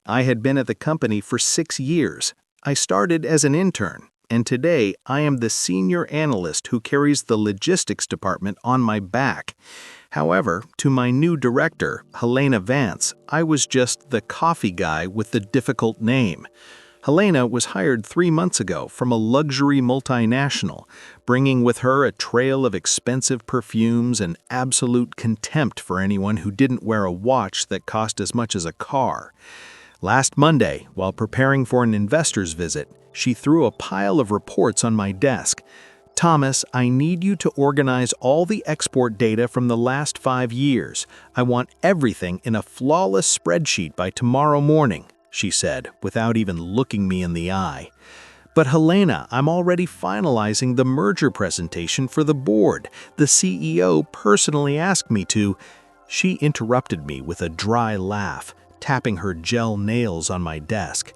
I had been at the company for 6 years. I started as an intern, and today I am the senior analyst who carries the logistics department on my back. However, to my new director, Helena Vance, I was just the coffee guy with the difficult name. Helena was hired 3 months ago from a luxury multinational, bringing with her a trail of expensive perfumes and absolute contempt for anyone who didn't wear a watch that cost as much as a car. Last Monday, while preparing for an investor's visit, she threw a pile of reports on my desk. "Thomas, I need you to organize all the export data from the last 5 years. I want everything in a flawless spreadsheet by tomorrow morning," she said, without even looking me in the eye. "But Helena, I'm already finalizing the merger presentation for the board. The CEO personally asked me to." She interrupted me with a dry laugh, tapping her gel nails on my desk.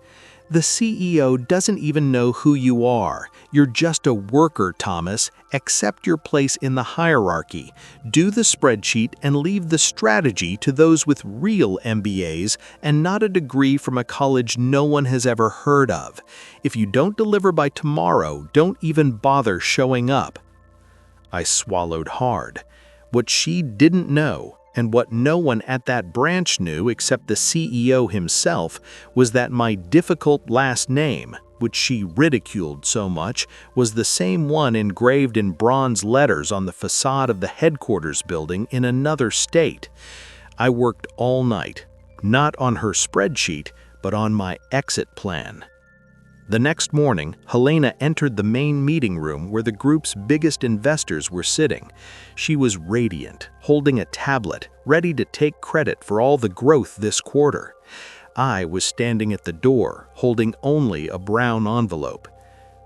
"The CEO doesn't even know who you are. You're just a worker, Thomas. Accept your place in the hierarchy. Do the spreadsheet and leave the strategy to those with real MBAs and not a degree from a college no one has ever heard of. If you don't deliver by tomorrow, don't even bother showing up." I swallowed hard. What she didn't know, and what no one at that branch knew except the CEO himself, was that my difficult last name, which she ridiculed so much, was the same one engraved in bronze letters on the facade of the headquarters building in another state. I worked all night, not on her spreadsheet, but on my exit plan. The next morning, Helena entered the main meeting room where the group's biggest investors were sitting. She was radiant, holding a tablet, ready to take credit for all the growth this quarter. I was standing at the door, holding only a brown envelope.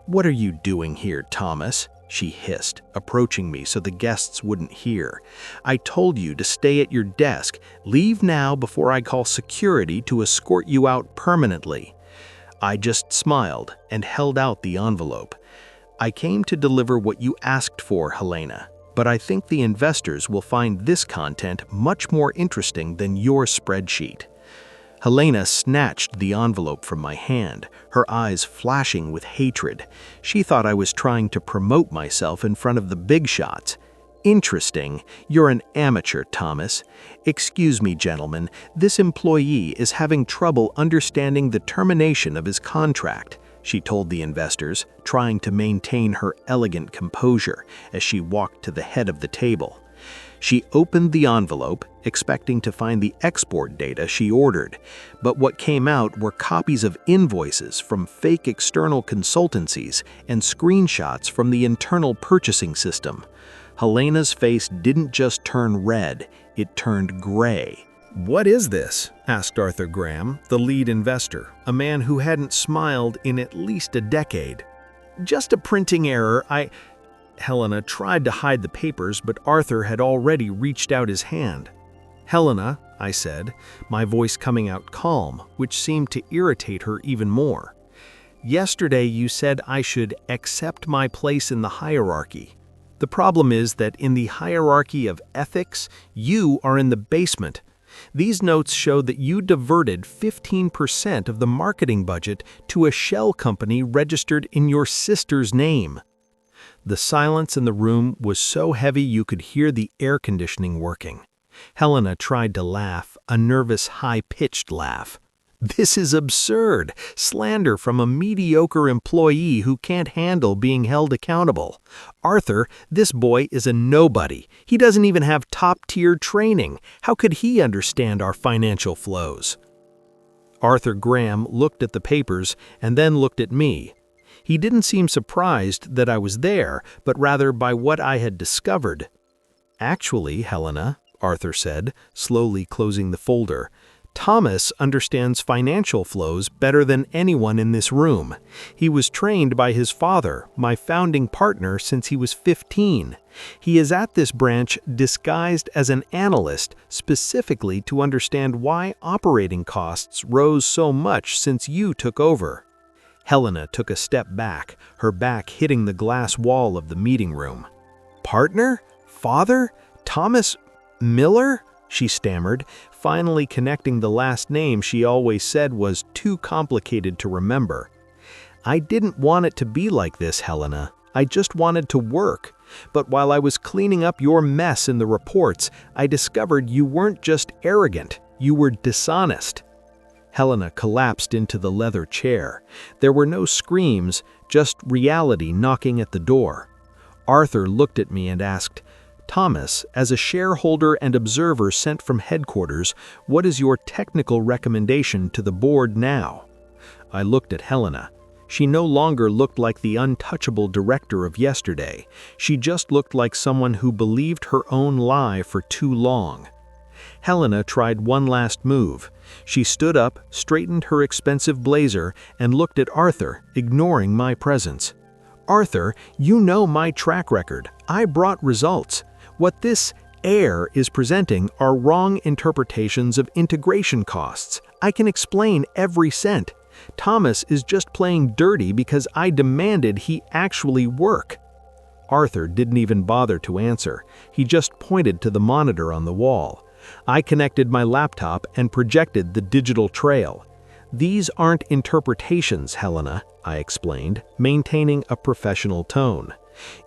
"What are you doing here, Thomas?" she hissed, approaching me so the guests wouldn't hear. "I told you to stay at your desk. Leave now before I call security to escort you out permanently." I just smiled and held out the envelope. "I came to deliver what you asked for, Helena, but I think the investors will find this content much more interesting than your spreadsheet." Helena snatched the envelope from my hand, her eyes flashing with hatred. She thought I was trying to promote myself in front of the big shots. "Interesting. You're an amateur, Thomas. Excuse me, gentlemen, this employee is having trouble understanding the termination of his contract," she told the investors, trying to maintain her elegant composure as she walked to the head of the table. She opened the envelope, expecting to find the export data she ordered, but what came out were copies of invoices from fake external consultancies and screenshots from the internal purchasing system. Helena's face didn't just turn red, it turned gray. "What is this?" asked Arthur Graham, the lead investor, a man who hadn't smiled in at least a decade. "Just a printing error, Helena tried to hide the papers, but Arthur had already reached out his hand. "Helena," I said, my voice coming out calm, which seemed to irritate her even more. "Yesterday you said I should accept my place in the hierarchy. The problem is that in the hierarchy of ethics, you are in the basement. These notes show that you diverted 15% of the marketing budget to a shell company registered in your sister's name." The silence in the room was so heavy you could hear the air conditioning working. Helena tried to laugh, a nervous, high-pitched laugh. "This is absurd. Slander from a mediocre employee who can't handle being held accountable. Arthur, this boy is a nobody. He doesn't even have top-tier training. How could he understand our financial flows?" Arthur Graham looked at the papers and then looked at me. He didn't seem surprised that I was there, but rather by what I had discovered. "Actually, Helena," Arthur said, slowly closing the folder, "Thomas understands financial flows better than anyone in this room. He was trained by his father, my founding partner, since he was 15. He is at this branch disguised as an analyst specifically to understand why operating costs rose so much since you took over." Helena took a step back, her back hitting the glass wall of the meeting room. "Partner? Father? Thomas Miller?" she stammered. finally connecting the last name she always said was too complicated to remember. I didn't want it to be like this, Helena. I just wanted to work. But while I was cleaning up your mess in the reports, I discovered you weren't just arrogant, you were dishonest. Helena collapsed into the leather chair. There were no screams, just reality knocking at the door. Arthur looked at me and asked, "Thomas, as a shareholder and observer sent from headquarters, what is your technical recommendation to the board now?" I looked at Helena. She no longer looked like the untouchable director of yesterday. She just looked like someone who believed her own lie for too long. Helena tried one last move. She stood up, straightened her expensive blazer, and looked at Arthur, ignoring my presence. "Arthur, you know my track record. I brought results. What this heir is presenting are wrong interpretations of integration costs. I can explain every cent. Thomas is just playing dirty because I demanded he actually work." Arthur didn't even bother to answer. He just pointed to the monitor on the wall. I connected my laptop and projected the digital trail. "These aren't interpretations, Helena," I explained, maintaining a professional tone.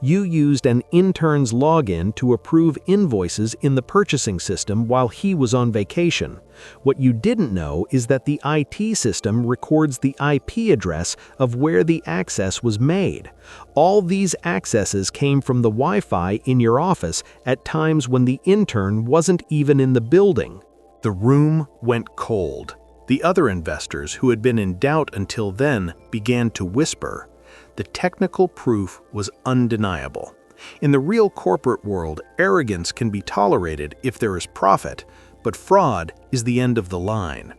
"You used an intern's login to approve invoices in the purchasing system while he was on vacation. What you didn't know is that the IT system records the IP address of where the access was made. All these accesses came from the Wi-Fi in your office at times when the intern wasn't even in the building." The room went cold. The other investors, who had been in doubt until then, began to whisper. The technical proof was undeniable. In the real corporate world, arrogance can be tolerated if there is profit, but fraud is the end of the line.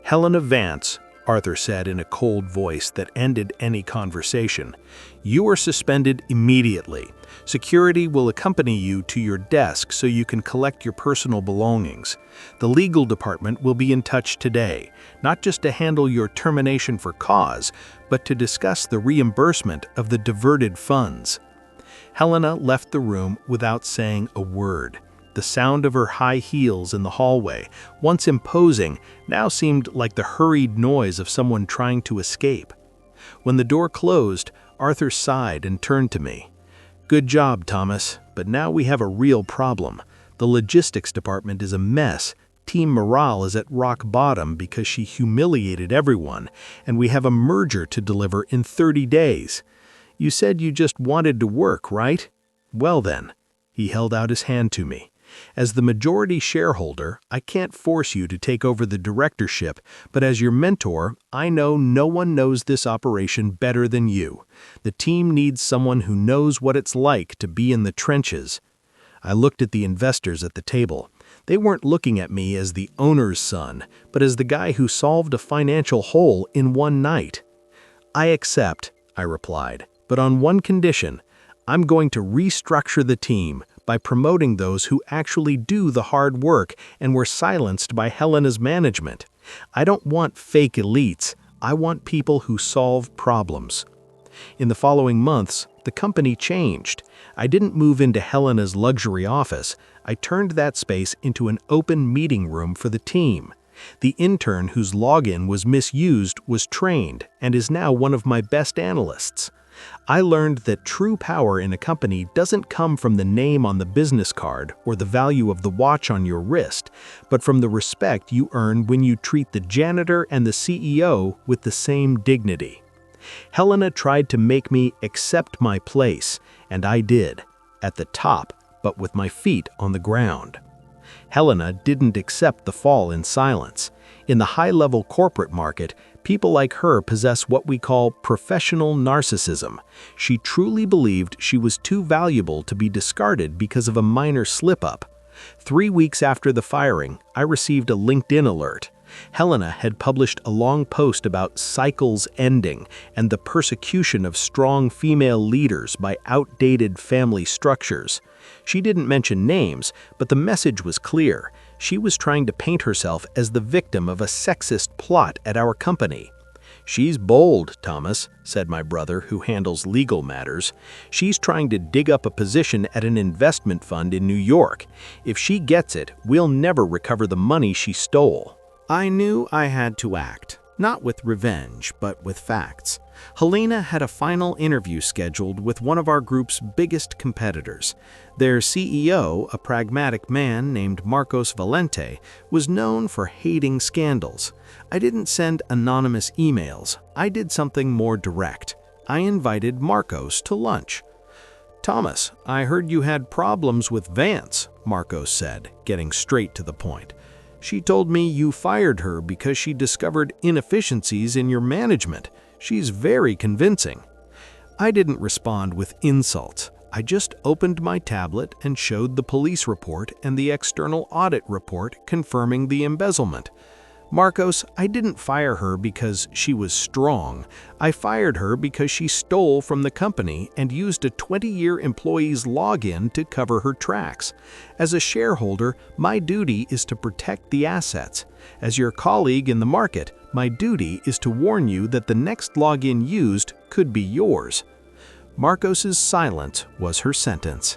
"Helena Vance," Arthur said in a cold voice that ended any conversation, "you are suspended immediately. Security will accompany you to your desk so you can collect your personal belongings. The legal department will be in touch today, not just to handle your termination for cause, but to discuss the reimbursement of the diverted funds." Helena left the room without saying a word. The sound of her high heels in the hallway, once imposing, now seemed like the hurried noise of someone trying to escape. When the door closed, Arthur sighed and turned to me. "Good job, Thomas, but now we have a real problem. The logistics department is a mess. Team morale is at rock bottom because she humiliated everyone, and we have a merger to deliver in 30 days. You said you just wanted to work, right? Well then." He held out his hand to me. "As the majority shareholder, I can't force you to take over the directorship, but as your mentor, I know no one knows this operation better than you. The team needs someone who knows what it's like to be in the trenches." I looked at the investors at the table. They weren't looking at me as the owner's son, but as the guy who solved a financial hole in one night. "I accept," I replied, "but on one condition. I'm going to restructure the team by promoting those who actually do the hard work and were silenced by Helena's management. I don't want fake elites. I want people who solve problems." In the following months, the company changed. I didn't move into Helena's luxury office. I turned that space into an open meeting room for the team. The intern whose login was misused was trained and is now one of my best analysts. I learned that true power in a company doesn't come from the name on the business card or the value of the watch on your wrist, but from the respect you earn when you treat the janitor and the CEO with the same dignity. Helena tried to make me accept my place, and I did, at the top, but with my feet on the ground. Helena didn't accept the fall in silence. In the high-level corporate market, people like her possess what we call professional narcissism. She truly believed she was too valuable to be discarded because of a minor slip-up. 3 weeks after the firing, I received a LinkedIn alert. Helena had published a long post about cycles ending and the persecution of strong female leaders by outdated family structures. She didn't mention names, but the message was clear. She was trying to paint herself as the victim of a sexist plot at our company. "She's bold, Thomas," said my brother, who handles legal matters. "She's trying to dig up a position at an investment fund in New York. If she gets it, we'll never recover the money she stole." I knew I had to act, not with revenge, but with facts. Helena had a final interview scheduled with one of our group's biggest competitors. Their CEO, a pragmatic man named Marcos Valente, was known for hating scandals. I didn't send anonymous emails. I did something more direct. I invited Marcos to lunch. "Thomas, I heard you had problems with Vance," Marcos said, getting straight to the point. "She told me you fired her because she discovered inefficiencies in your management. She's very convincing." I didn't respond with insults. I just opened my tablet and showed the police report and the external audit report confirming the embezzlement. "Marcos, I didn't fire her because she was strong. I fired her because she stole from the company and used a 20-year employee's login to cover her tracks. As a shareholder, my duty is to protect the assets. As your colleague in the market, my duty is to warn you that the next login used could be yours." Marcos's silence was her sentence.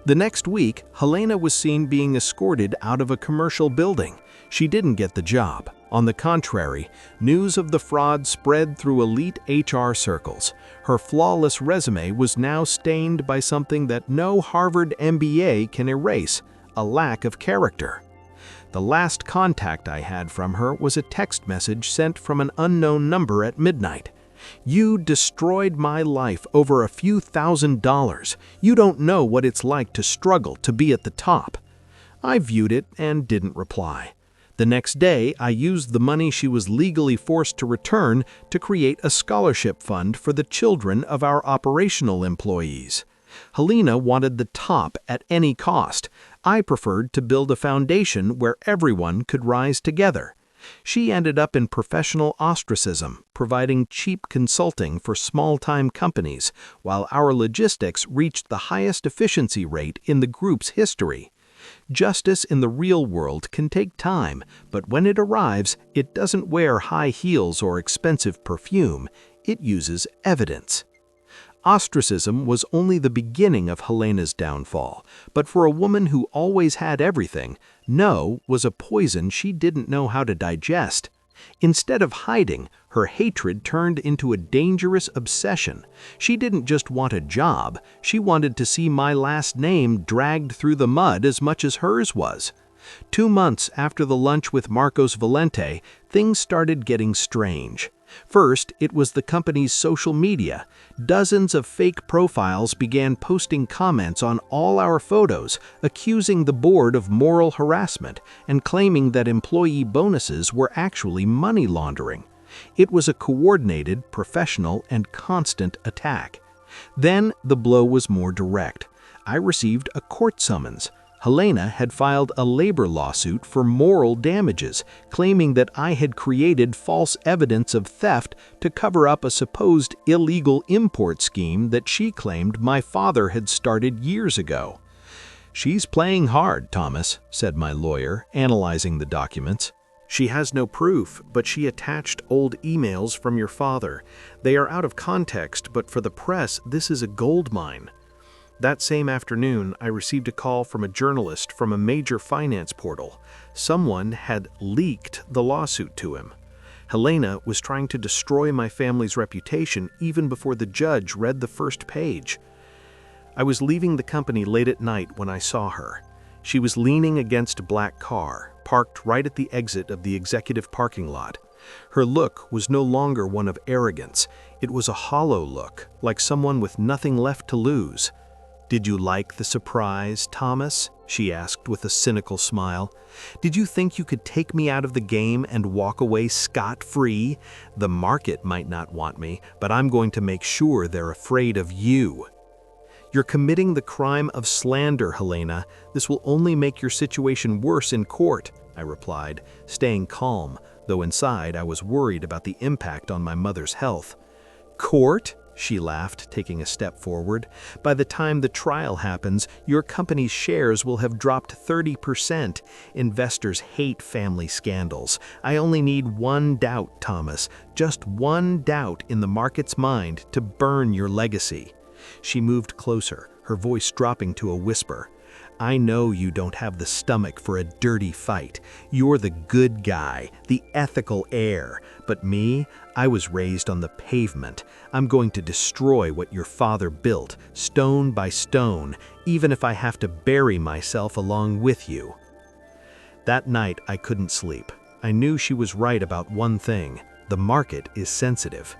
The next week, Helena was seen being escorted out of a commercial building. She didn't get the job. On the contrary, news of the fraud spread through elite HR circles. Her flawless resume was now stained by something that no Harvard MBA can erase: a lack of character. The last contact I had from her was a text message sent from an unknown number at midnight. "You destroyed my life over a few $1,000s. You don't know what it's like to struggle to be at the top." I viewed it and didn't reply. The next day, I used the money she was legally forced to return to create a scholarship fund for the children of our operational employees. Helena wanted the top at any cost. I preferred to build a foundation where everyone could rise together. She ended up in professional ostracism, providing cheap consulting for small-time companies, while our logistics reached the highest efficiency rate in the group's history. Justice in the real world can take time, but when it arrives, it doesn't wear high heels or expensive perfume. It uses evidence. Ostracism was only the beginning of Helena's downfall, but for a woman who always had everything, no was a poison she didn't know how to digest. Instead of hiding, her hatred turned into a dangerous obsession. She didn't just want a job, she wanted to see my last name dragged through the mud as much as hers was. 2 months after the lunch with Marcos Valente, things started getting strange. First, it was the company's social media. Dozens of fake profiles began posting comments on all our photos, accusing the board of moral harassment and claiming that employee bonuses were actually money laundering. It was a coordinated, professional, and constant attack. Then the blow was more direct. I received a court summons. Helena had filed a labor lawsuit for moral damages, claiming that I had created false evidence of theft to cover up a supposed illegal import scheme that she claimed my father had started years ago. "She's playing hard, Thomas," said my lawyer, analyzing the documents. "She has no proof, but she attached old emails from your father. They are out of context, but for the press, this is a gold mine." That same afternoon, I received a call from a journalist from a major finance portal. Someone had leaked the lawsuit to him. Helena was trying to destroy my family's reputation even before the judge read the first page. I was leaving the company late at night when I saw her. She was leaning against a black car, parked right at the exit of the executive parking lot. Her look was no longer one of arrogance. It was a hollow look, like someone with nothing left to lose. "Did you like the surprise, Thomas?" she asked with a cynical smile. "Did you think you could take me out of the game and walk away scot-free? The market might not want me, but I'm going to make sure they're afraid of you." "You're committing the crime of slander, Helena. This will only make your situation worse in court," I replied, staying calm, though inside I was worried about the impact on my mother's health. "Court?" she laughed, taking a step forward. By the time the trial happens, your company's shares will have dropped 30%. Investors hate family scandals. I only need one doubt, Thomas, just one doubt in the market's mind to burn your legacy. She moved closer, her voice dropping to a whisper. I know you don't have the stomach for a dirty fight. You're the good guy, the ethical heir. But me, I was raised on the pavement. I'm going to destroy what your father built, stone by stone, even if I have to bury myself along with you. That night, I couldn't sleep. I knew she was right about one thing. The market is sensitive.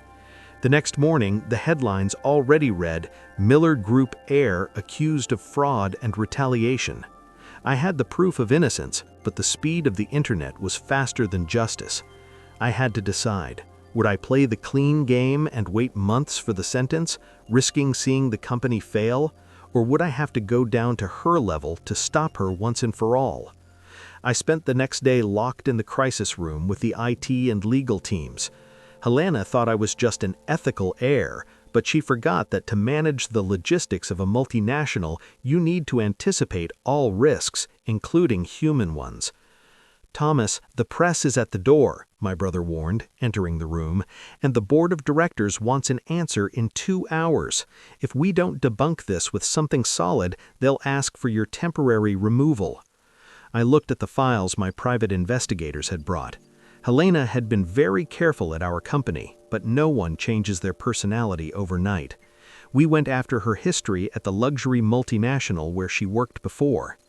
The next morning, the headlines already read, Miller Group heir accused of fraud and retaliation. I had the proof of innocence, but the speed of the internet was faster than justice. I had to decide. Would I play the clean game and wait months for the sentence, risking seeing the company fail? Or would I have to go down to her level to stop her once and for all? I spent the next day locked in the crisis room with the IT and legal teams. Helena thought I was just an ethical heir, but she forgot that to manage the logistics of a multinational, you need to anticipate all risks, including human ones. Thomas, the press is at the door, my brother warned, entering the room, and the board of directors wants an answer in 2 hours. If we don't debunk this with something solid, they'll ask for your temporary removal. I looked at the files my private investigators had brought. Helena had been very careful at our company, but no one changes their personality overnight. We went after her history at the luxury multinational where she worked before.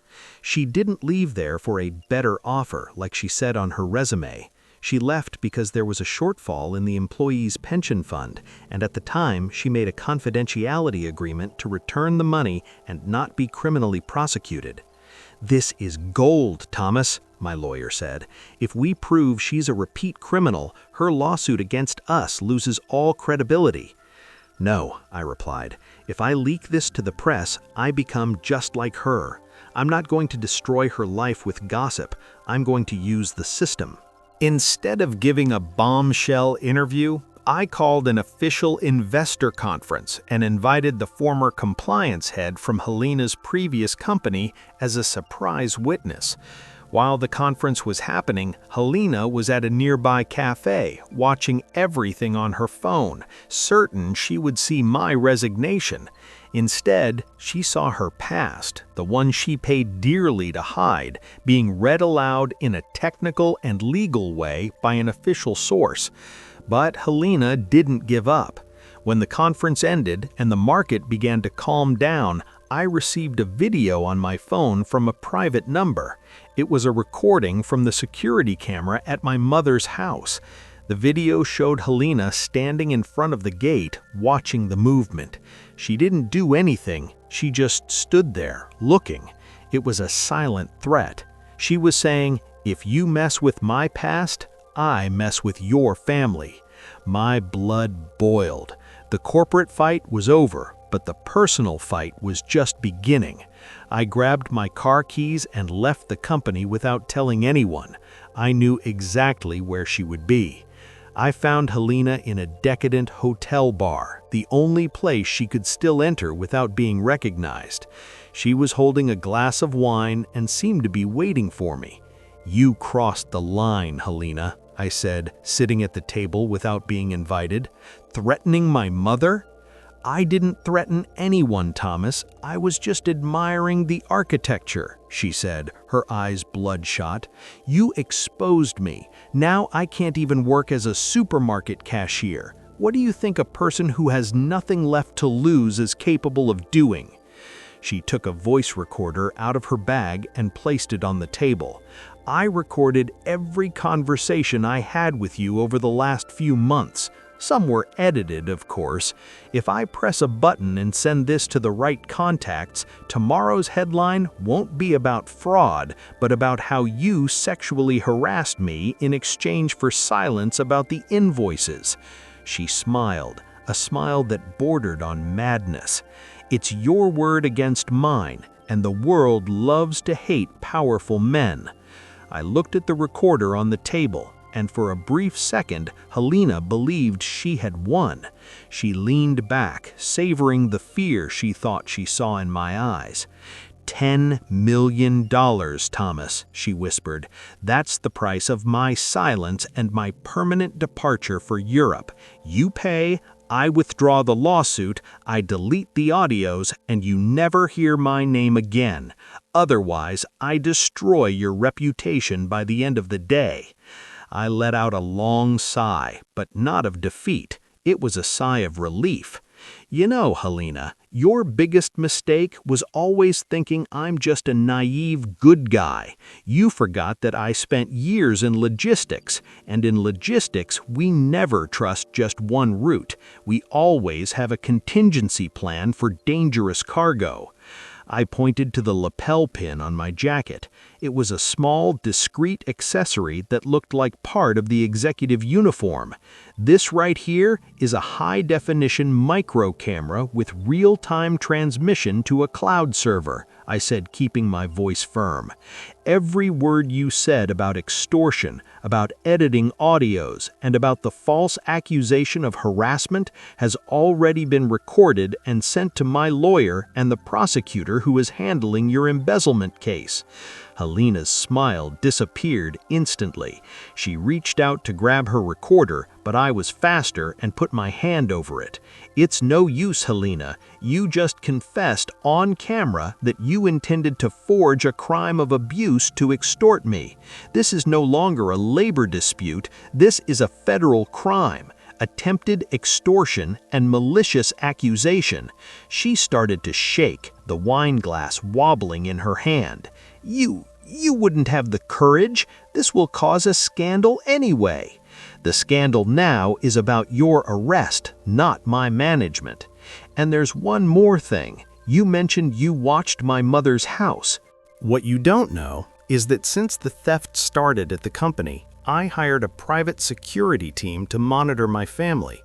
She didn't leave there for a better offer, like she said on her resume. She left because there was a shortfall in the employee's pension fund, and at the time she made a confidentiality agreement to return the money and not be criminally prosecuted. This is gold, Thomas, my lawyer said. If we prove she's a repeat criminal, her lawsuit against us loses all credibility. No, I replied. If I leak this to the press, I become just like her. I'm not going to destroy her life with gossip. I'm going to use the system. Instead of giving a bombshell interview, I called an official investor conference and invited the former compliance head from Helena's previous company as a surprise witness. While the conference was happening, Helena was at a nearby cafe, watching everything on her phone, certain she would see my resignation. Instead, she saw her past, the one she paid dearly to hide, being read aloud in a technical and legal way by an official source. But Helena didn't give up. When the conference ended and the market began to calm down, I received a video on my phone from a private number. It was a recording from the security camera at my mother's house. The video showed Helena standing in front of the gate, watching the movement. She didn't do anything, she just stood there, looking. It was a silent threat. She was saying, if you mess with my past, I mess with your family. My blood boiled. The corporate fight was over, but the personal fight was just beginning. I grabbed my car keys and left the company without telling anyone. I knew exactly where she would be. I found Helena in a decadent hotel bar, the only place she could still enter without being recognized. She was holding a glass of wine and seemed to be waiting for me. You crossed the line, Helena, I said, sitting at the table without being invited. Threatening my mother? I didn't threaten anyone, Thomas. I was just admiring the architecture, she said, her eyes bloodshot. You exposed me. Now I can't even work as a supermarket cashier. What do you think a person who has nothing left to lose is capable of doing? She took a voice recorder out of her bag and placed it on the table. I recorded every conversation I had with you over the last few months. Some were edited, of course. If I press a button and send this to the right contacts, tomorrow's headline won't be about fraud, but about how you sexually harassed me in exchange for silence about the invoices. She smiled, a smile that bordered on madness. It's your word against mine, and the world loves to hate powerful men. I looked at the recorder on the table, and for a brief second, Helena believed she had won. She leaned back, savoring the fear she thought she saw in my eyes. $10 million, Thomas, she whispered. That's the price of my silence and my permanent departure for Europe. You pay, I withdraw the lawsuit, I delete the audios, and you never hear my name again. Otherwise, I destroy your reputation by the end of the day. I let out a long sigh, but not of defeat. It was a sigh of relief. You know, Helena, your biggest mistake was always thinking I'm just a naive good guy. You forgot that I spent years in logistics, and in logistics, we never trust just one route. We always have a contingency plan for dangerous cargo. I pointed to the lapel pin on my jacket. It was a small, discreet accessory that looked like part of the executive uniform. This right here is a high-definition micro camera with real-time transmission to a cloud server, I said, keeping my voice firm. Every word you said about extortion, about editing audios, and about the false accusation of harassment has already been recorded and sent to my lawyer and the prosecutor who is handling your embezzlement case. Helena's smile disappeared instantly. She reached out to grab her recorder, but I was faster and put my hand over it. It's no use, Helena. You just confessed on camera that you intended to forge a crime of abuse to extort me. This is no longer a labor dispute. This is a federal crime. Attempted extortion and malicious accusation. She started to shake, the wine glass wobbling in her hand. You wouldn't have the courage. This will cause a scandal anyway. The scandal now is about your arrest, not my management. And there's one more thing. You mentioned you watched my mother's house. What you don't know is that since the theft started at the company, I hired a private security team to monitor my family.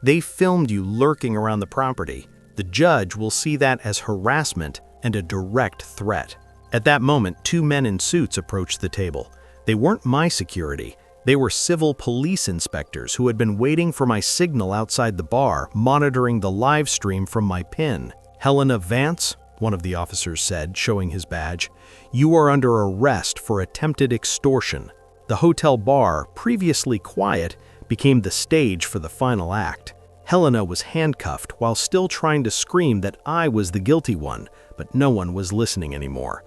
They filmed you lurking around the property. The judge will see that as harassment and a direct threat. At that moment, two men in suits approached the table. They weren't my security. They were civil police inspectors who had been waiting for my signal outside the bar, monitoring the live stream from my pin. Helena Vance, one of the officers said, showing his badge, you are under arrest for attempted extortion. The hotel bar, previously quiet, became the stage for the final act. Helena was handcuffed while still trying to scream that I was the guilty one, but no one was listening anymore.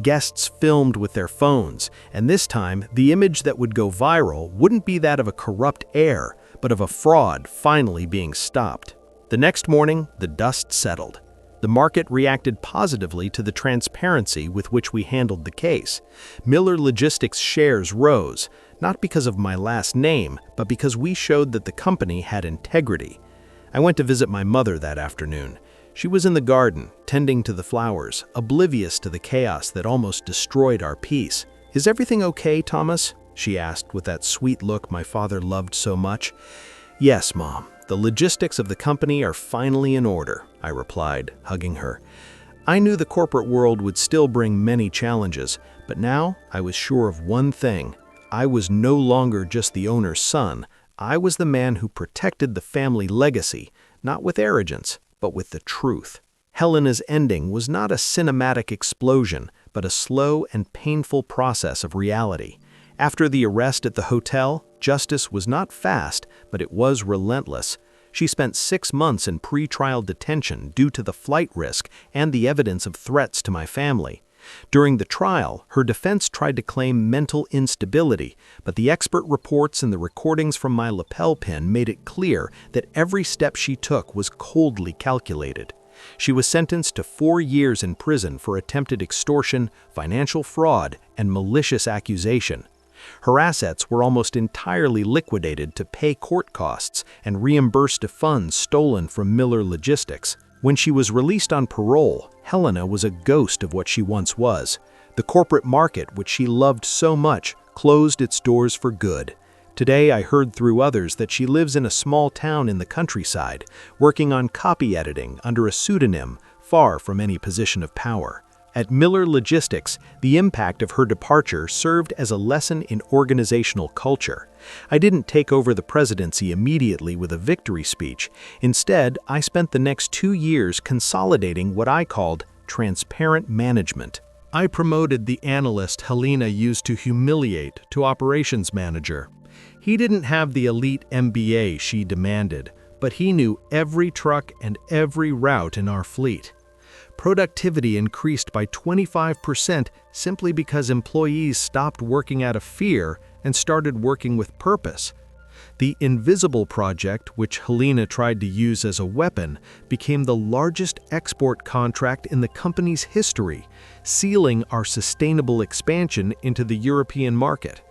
Guests filmed with their phones, and this time, the image that would go viral wouldn't be that of a corrupt heir, but of a fraud finally being stopped. The next morning, the dust settled. The market reacted positively to the transparency with which we handled the case. Miller Logistics shares rose, not because of my last name, but because we showed that the company had integrity. I went to visit my mother that afternoon. She was in the garden, tending to the flowers, oblivious to the chaos that almost destroyed our peace. Is everything okay, Thomas? She asked with that sweet look my father loved so much. Yes, Mom. The logistics of the company are finally in order, I replied, hugging her. I knew the corporate world would still bring many challenges, but now I was sure of one thing. I was no longer just the owner's son. I was the man who protected the family legacy, not with arrogance, but with the truth. Helena's ending was not a cinematic explosion, but a slow and painful process of reality. After the arrest at the hotel, justice was not fast, but it was relentless. She spent 6 months in pre-trial detention due to the flight risk and the evidence of threats to my family. During the trial, her defense tried to claim mental instability, but the expert reports and the recordings from my lapel pin made it clear that every step she took was coldly calculated. She was sentenced to 4 years in prison for attempted extortion, financial fraud, and malicious accusation. Her assets were almost entirely liquidated to pay court costs and reimburse to funds stolen from Miller Logistics. When she was released on parole, Helena was a ghost of what she once was. The corporate market, which she loved so much, closed its doors for good. Today, I heard through others that she lives in a small town in the countryside, working on copy editing under a pseudonym, far from any position of power. At Miller Logistics, the impact of her departure served as a lesson in organizational culture. I didn't take over the presidency immediately with a victory speech. Instead, I spent the next 2 years consolidating what I called transparent management. I promoted the analyst Helena used to humiliate to operations manager. He didn't have the elite MBA she demanded, but he knew every truck and every route in our fleet. Productivity increased by 25% simply because employees stopped working out of fear and started working with purpose. The Invisible project, which Helena tried to use as a weapon, became the largest export contract in the company's history, sealing our sustainable expansion into the European market.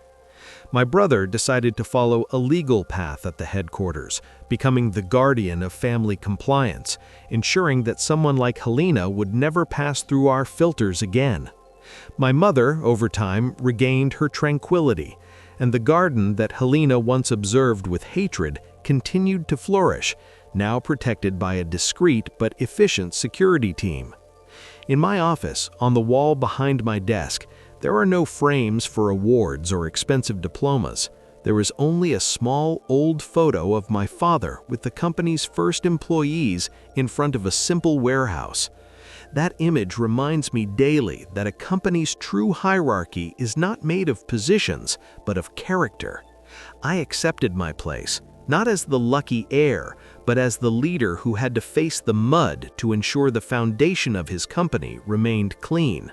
My brother decided to follow a legal path at the headquarters, becoming the guardian of family compliance, ensuring that someone like Helena would never pass through our filters again. My mother, over time, regained her tranquility, and the garden that Helena once observed with hatred continued to flourish, now protected by a discreet but efficient security team. In my office, on the wall behind my desk, there are no frames for awards or expensive diplomas. There is only a small, old photo of my father with the company's first employees in front of a simple warehouse. That image reminds me daily that a company's true hierarchy is not made of positions, but of character. I accepted my place, not as the lucky heir, but as the leader who had to face the mud to ensure the foundation of his company remained clean.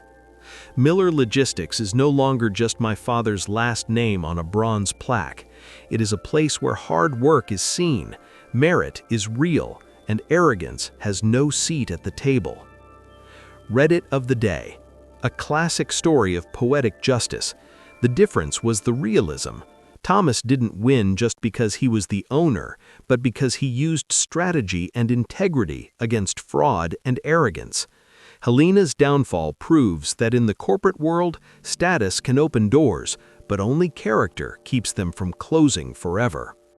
Miller Logistics is no longer just my father's last name on a bronze plaque. It is a place where hard work is seen, merit is real, and arrogance has no seat at the table. Reddit of the day. A classic story of poetic justice. The difference was the realism. Thomas didn't win just because he was the owner, but because he used strategy and integrity against fraud and arrogance. Helena's downfall proves that in the corporate world, status can open doors, but only character keeps them from closing forever.